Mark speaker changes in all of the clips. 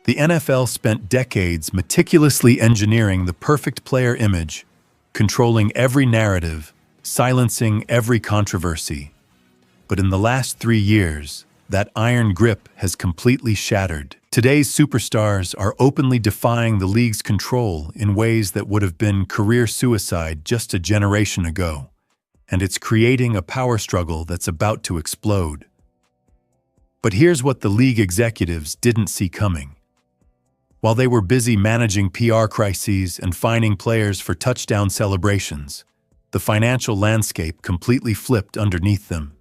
Speaker 1: The NFL spent decades meticulously engineering the perfect player image, controlling every narrative, silencing every controversy. But in the last 3 years, that iron grip has completely shattered. Today's superstars are openly defying the league's control in ways that would have been career suicide just a generation ago. And it's creating a power struggle that's about to explode. But here's what the league executives didn't see coming. While they were busy managing PR crises and fining players for touchdown celebrations, the financial landscape completely flipped underneath them.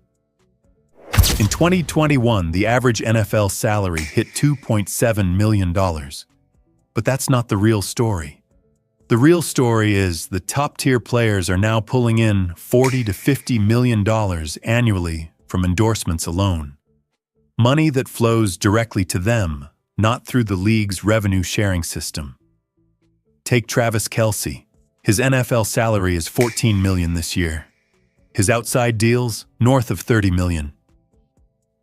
Speaker 1: In 2021, the average NFL salary hit $2.7 million. But that's not the real story. The real story is the top-tier players are now pulling in $40 to $50 million annually from endorsements alone. Money that flows directly to them, not through the league's revenue-sharing system. Take Travis Kelce. His NFL salary is $14 million this year. His outside deals, north of $30 million.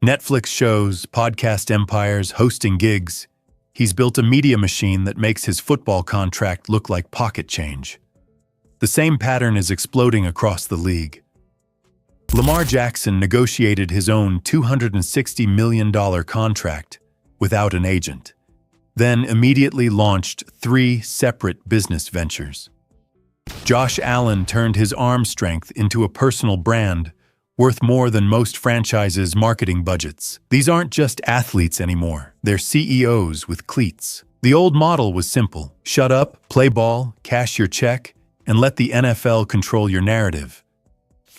Speaker 1: Netflix shows, podcast empires, hosting gigs. He's built a media machine that makes his football contract look like pocket change. The same pattern is exploding across the league. Lamar Jackson negotiated his own $260 million contract without an agent, then immediately launched 3 separate business ventures. Josh Allen turned his arm strength into a personal brand worth more than most franchises' marketing budgets. These aren't just athletes anymore, they're CEOs with cleats. The old model was simple: shut up, play ball, cash your check, and let the NFL control your narrative.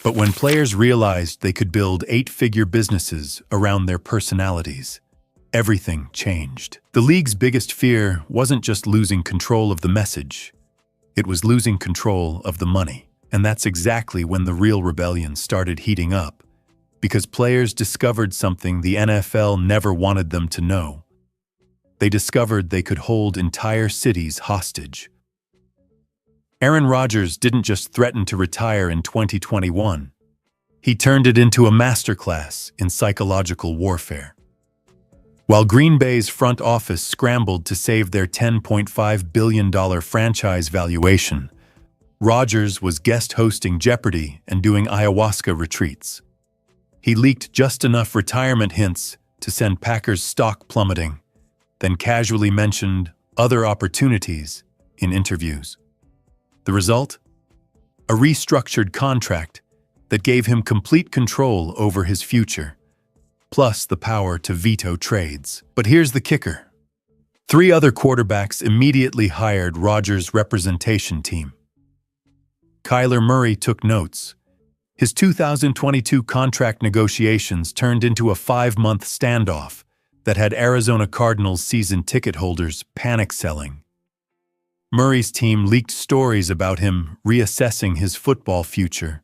Speaker 1: But when players realized they could build 8-figure businesses around their personalities, everything changed. The league's biggest fear wasn't just losing control of the message, it was losing control of the money. And that's exactly when the real rebellion started heating up, because players discovered something the NFL never wanted them to know. They discovered they could hold entire cities hostage. Aaron Rodgers didn't just threaten to retire in 2021. He turned it into a masterclass in psychological warfare. While Green Bay's front office scrambled to save their $10.5 billion franchise valuation, Rodgers was guest hosting Jeopardy and doing ayahuasca retreats. He leaked just enough retirement hints to send Packers stock plummeting, then casually mentioned other opportunities in interviews. The result? A restructured contract that gave him complete control over his future, plus the power to veto trades. But here's the kicker. 3 other quarterbacks immediately hired Rodgers' representation team. Kyler Murray took notes. His 2022 contract negotiations turned into a 5-month standoff that had Arizona Cardinals season ticket holders panic selling. Murray's team leaked stories about him reassessing his football future,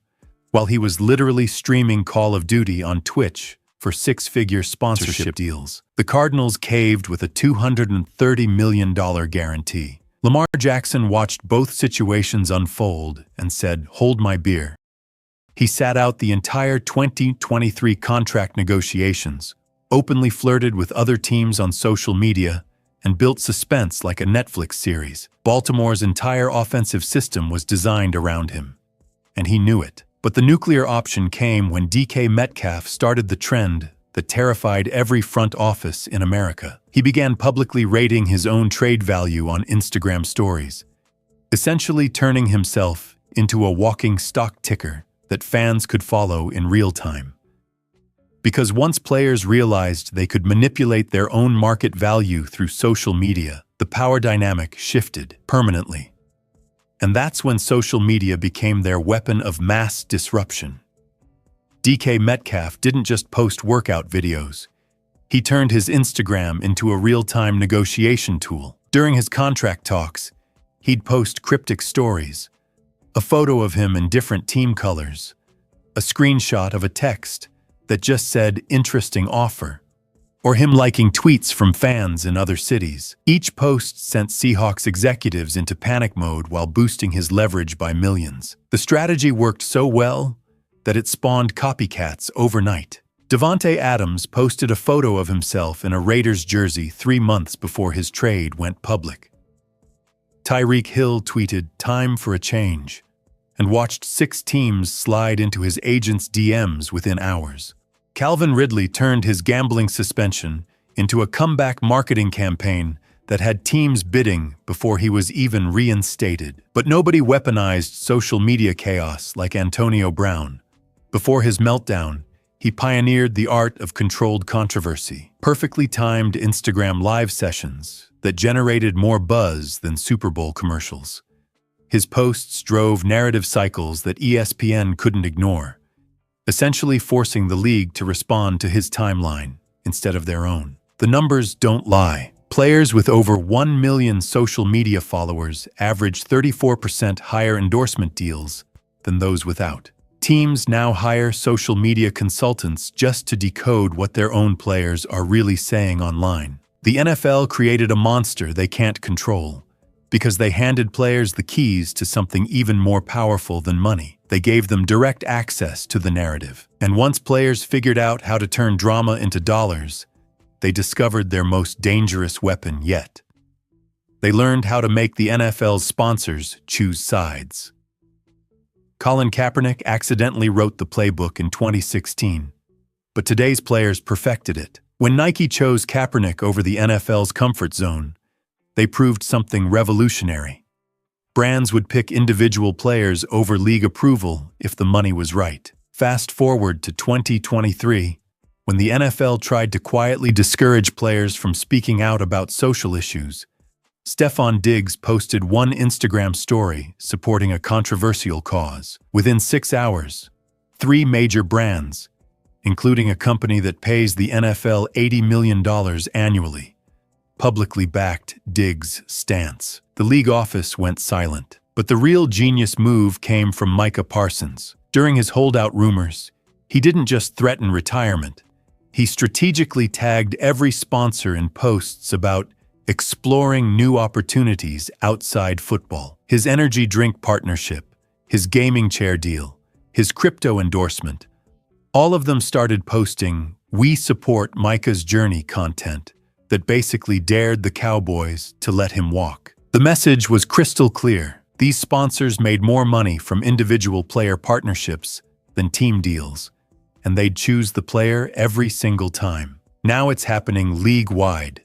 Speaker 1: while he was literally streaming Call of Duty on Twitch for 6-figure sponsorship deals. The Cardinals caved with a $230 million guarantee. Lamar Jackson watched both situations unfold and said, "Hold my beer." He sat out the entire 2023 contract negotiations, openly flirted with other teams on social media, and built suspense like a Netflix series. Baltimore's entire offensive system was designed around him, and he knew it. But the nuclear option came when DK Metcalf started the trend that terrified every front office in America. He began publicly rating his own trade value on Instagram stories, essentially turning himself into a walking stock ticker that fans could follow in real time. Because once players realized they could manipulate their own market value through social media, the power dynamic shifted permanently. And that's when social media became their weapon of mass disruption. DK Metcalf didn't just post workout videos. He turned his Instagram into a real-time negotiation tool. During his contract talks, he'd post cryptic stories, a photo of him in different team colors, a screenshot of a text that just said "interesting offer," or him liking tweets from fans in other cities. Each post sent Seahawks executives into panic mode while boosting his leverage by millions. The strategy worked so well that it spawned copycats overnight. Davante Adams posted a photo of himself in a Raiders jersey 3 months before his trade went public. Tyreek Hill tweeted, "Time for a change," and watched 6 teams slide into his agent's DMs within hours. Calvin Ridley turned his gambling suspension into a comeback marketing campaign that had teams bidding before he was even reinstated. But nobody weaponized social media chaos like Antonio Brown. Before his meltdown, he pioneered the art of controlled controversy, perfectly timed Instagram live sessions that generated more buzz than Super Bowl commercials. His posts drove narrative cycles that ESPN couldn't ignore, essentially forcing the league to respond to his timeline instead of their own. The numbers don't lie. Players with over 1 million social media followers average 34% higher endorsement deals than those without. Teams now hire social media consultants just to decode what their own players are really saying online. The NFL created a monster they can't control because they handed players the keys to something even more powerful than money. They gave them direct access to the narrative. And once players figured out how to turn drama into dollars, they discovered their most dangerous weapon yet. They learned how to make the NFL's sponsors choose sides. Colin Kaepernick accidentally wrote the playbook in 2016, but today's players perfected it. When Nike chose Kaepernick over the NFL's comfort zone, they proved something revolutionary. Brands would pick individual players over league approval if the money was right. Fast forward to 2023, when the NFL tried to quietly discourage players from speaking out about social issues. Stefon Diggs posted one Instagram story supporting a controversial cause. Within 6 hours, 3 major brands, including a company that pays the NFL $80 million annually, publicly backed Diggs' stance. The league office went silent. But the real genius move came from Micah Parsons. During his holdout rumors, he didn't just threaten retirement. He strategically tagged every sponsor in posts about exploring new opportunities outside football. His energy drink partnership, his gaming chair deal, his crypto endorsement, all of them started posting "We support Micah's journey" content that basically dared the Cowboys to let him walk. The message was crystal clear. These sponsors made more money from individual player partnerships than team deals, and they'd choose the player every single time. Now it's happening league-wide.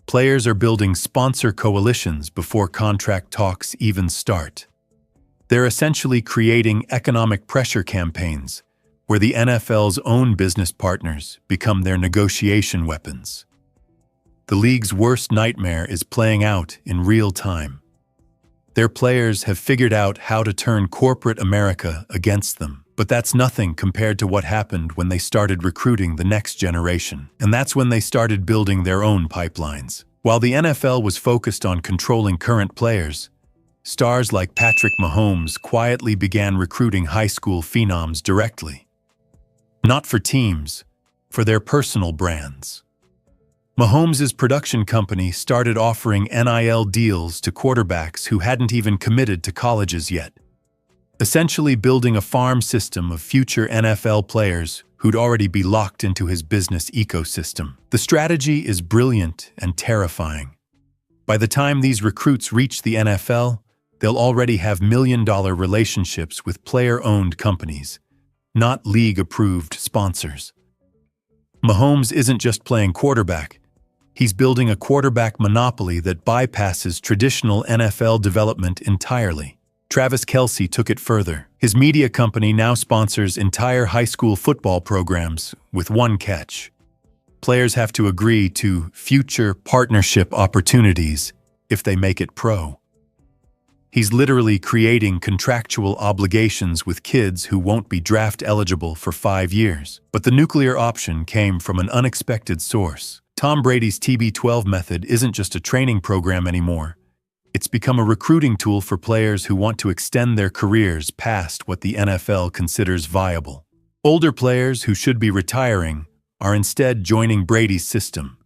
Speaker 1: Players are building sponsor coalitions before contract talks even start. They're essentially creating economic pressure campaigns where the NFL's own business partners become their negotiation weapons. The league's worst nightmare is playing out in real time. Their players have figured out how to turn corporate America against them. But that's nothing compared to what happened when they started recruiting the next generation. And that's when they started building their own pipelines. While the NFL was focused on controlling current players, stars like Patrick Mahomes quietly began recruiting high school phenoms directly. Not for teams, for their personal brands. Mahomes' production company started offering NIL deals to quarterbacks who hadn't even committed to colleges yet, essentially building a farm system of future NFL players who'd already be locked into his business ecosystem. The strategy is brilliant and terrifying. By the time these recruits reach the NFL, they'll already have million-dollar relationships with player-owned companies, not league-approved sponsors. Mahomes isn't just playing quarterback. He's building a quarterback monopoly that bypasses traditional NFL development entirely. Travis Kelce took it further. His media company now sponsors entire high school football programs with one catch. Players have to agree to future partnership opportunities if they make it pro. He's literally creating contractual obligations with kids who won't be draft eligible for 5 years. But the nuclear option came from an unexpected source. Tom Brady's TB12 method isn't just a training program anymore. It's become a recruiting tool for players who want to extend their careers past what the NFL considers viable. Older players who should be retiring are instead joining Brady's system,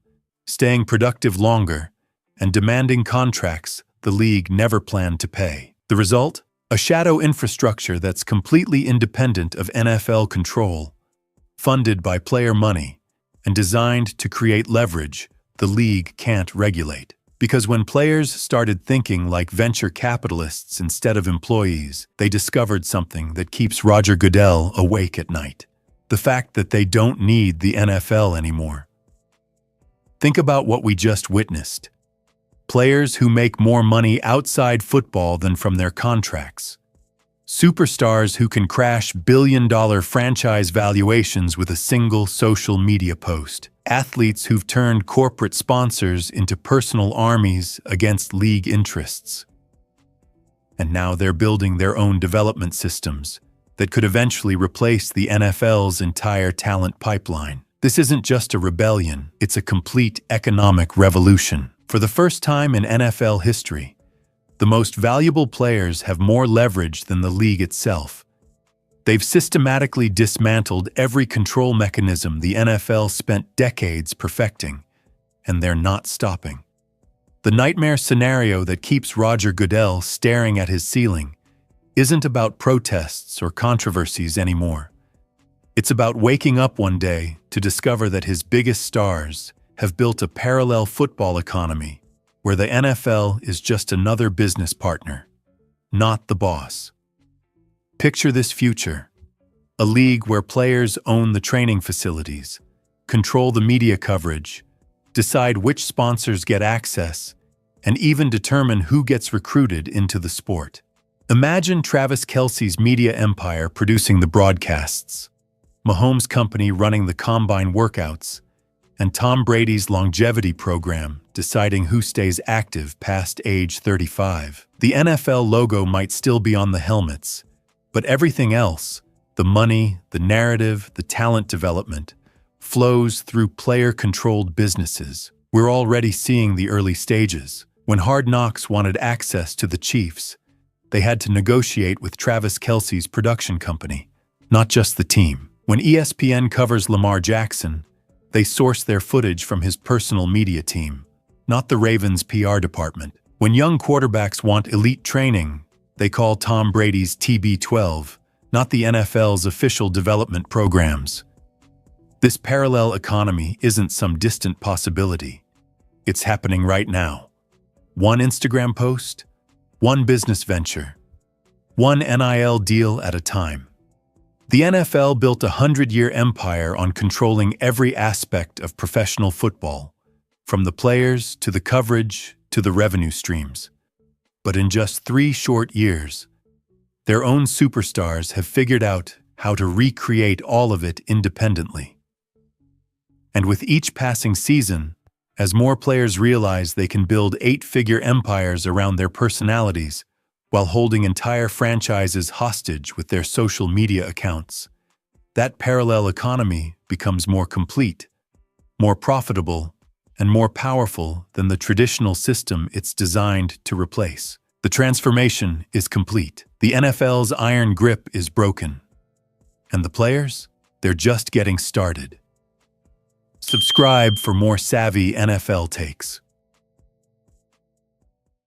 Speaker 1: staying productive longer, and demanding contracts the league never planned to pay. The result? A shadow infrastructure that's completely independent of NFL control, funded by player money, and designed to create leverage the league can't regulate. Because when players started thinking like venture capitalists instead of employees, they discovered something that keeps Roger Goodell awake at night. The fact that they don't need the NFL anymore. Think about what we just witnessed. Players who make more money outside football than from their contracts. Superstars who can crash billion-dollar franchise valuations with a single social media post. Athletes who've turned corporate sponsors into personal armies against league interests. And now they're building their own development systems that could eventually replace the NFL's entire talent pipeline. This isn't just a rebellion, it's a complete economic revolution. For the first time in NFL history, the most valuable players have more leverage than the league itself. They've systematically dismantled every control mechanism the NFL spent decades perfecting, and they're not stopping. The nightmare scenario that keeps Roger Goodell staring at his ceiling isn't about protests or controversies anymore. It's about waking up one day to discover that his biggest stars have built a parallel football economy where the NFL is just another business partner, not the boss. Picture this future: a league where players own the training facilities, control the media coverage, decide which sponsors get access, and even determine who gets recruited into the sport. Imagine Travis Kelce's media empire producing the broadcasts, Mahomes' company running the combine workouts, and Tom Brady's longevity program deciding who stays active past age 35. The NFL logo might still be on the helmets, but everything else, the money, the narrative, the talent development, flows through player-controlled businesses. We're already seeing the early stages. When Hard Knocks wanted access to the Chiefs, they had to negotiate with Travis Kelce's production company, not just the team. When ESPN covers Lamar Jackson, they source their footage from his personal media team, not the Ravens' PR department. When young quarterbacks want elite training, they call Tom Brady's TB12, not the NFL's official development programs. This parallel economy isn't some distant possibility. It's happening right now. One Instagram post, one business venture, one NIL deal at a time. The NFL built a 100-year empire on controlling every aspect of professional football, from the players to the coverage to the revenue streams. But in just 3 short years, their own superstars have figured out how to recreate all of it independently. And with each passing season, as more players realize they can build 8-figure empires around their personalities while holding entire franchises hostage with their social media accounts, that parallel economy becomes more complete, more profitable, and more powerful than the traditional system it's designed to replace. The transformation is complete. The NFL's iron grip is broken. And the players? They're just getting started. Subscribe for more savvy NFL takes.